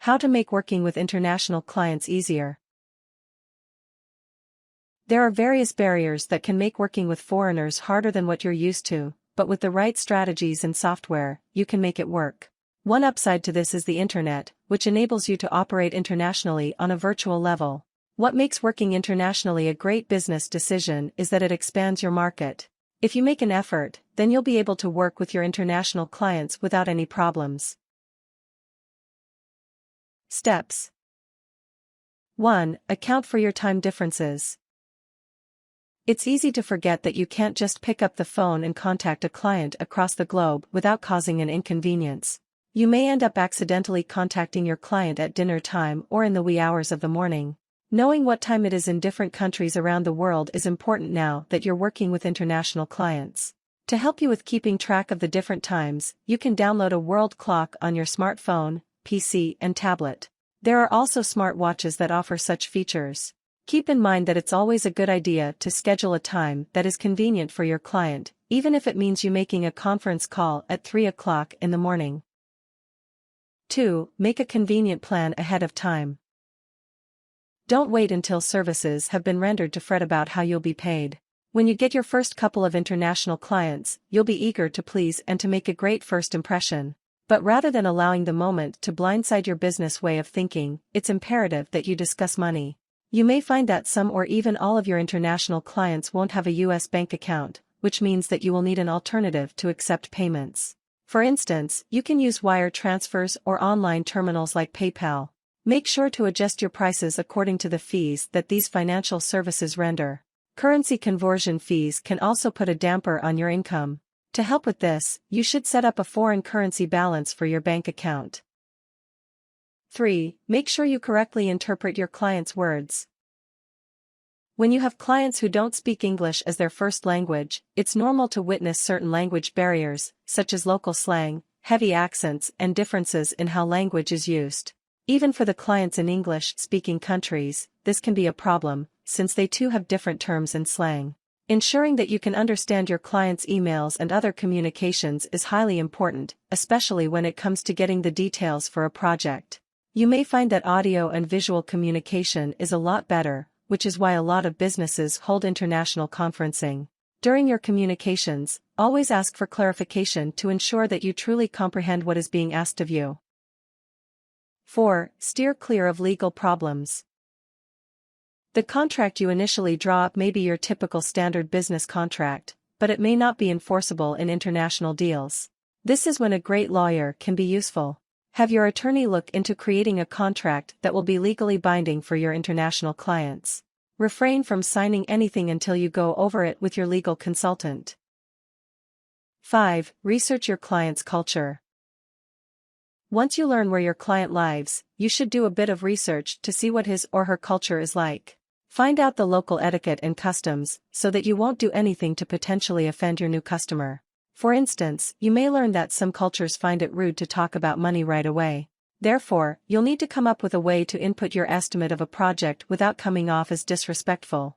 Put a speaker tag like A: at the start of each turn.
A: How to make working with international clients easier. There are various barriers that can make working with foreigners harder than what you're used to, but with the right strategies and software, you can make it work. One upside to this is the internet, which enables you to operate internationally on a virtual level. What makes working internationally a great business decision is that it expands your market. If you make an effort, then you'll be able to work with your international clients without any problems. Steps. 1. Account for your time differences. It's easy to forget that you can't just pick up the phone and contact a client across the globe without causing an inconvenience. You may end up accidentally contacting your client at dinner time or in the wee hours of the morning. Knowing what time it is in different countries around the world is important now that you're working with international clients. To help you with keeping track of the different times, you can download a world clock on your smartphone, PC, and tablet. There are also smartwatches that offer such features. Keep in mind that it's always a good idea to schedule a time that is convenient for your client, even if it means you making a conference call at 3 o'clock in the morning. 2. Make a convenient plan ahead of time. Don't wait until services have been rendered to fret about how you'll be paid. When you get your first couple of international clients, you'll be eager to please and to make a great first impression. But rather than allowing the moment to blindside your business way of thinking, it's imperative that you discuss money. You may find that some or even all of your international clients won't have a US bank account, which means that you will need an alternative to accept payments. For instance, you can use wire transfers or online terminals like PayPal. Make sure to adjust your prices according to the fees that these financial services render. Currency conversion fees can also put a damper on your income. To help with this, you should set up a foreign currency balance for your bank account. 3. Make sure you correctly interpret your clients' words. When you have clients who don't speak English as their first language, it's normal to witness certain language barriers, such as local slang, heavy accents, and differences in how language is used. Even for the clients in English-speaking countries, this can be a problem, since they too have different terms and slang. Ensuring that you can understand your clients' emails and other communications is highly important, especially when it comes to getting the details for a project. You may find that audio and visual communication is a lot better, which is why a lot of businesses hold international conferencing. During your communications, always ask for clarification to ensure that you truly comprehend what is being asked of you. 4. Steer clear of legal problems. The contract you initially draw up may be your typical standard business contract, but it may not be enforceable in international deals. This is when a great lawyer can be useful. Have your attorney look into creating a contract that will be legally binding for your international clients. Refrain from signing anything until you go over it with your legal consultant. 5. Research your client's culture. Once you learn where your client lives, you should do a bit of research to see what his or her culture is like. Find out the local etiquette and customs, so that you won't do anything to potentially offend your new customer. For instance, you may learn that some cultures find it rude to talk about money right away. Therefore, you'll need to come up with a way to input your estimate of a project without coming off as disrespectful.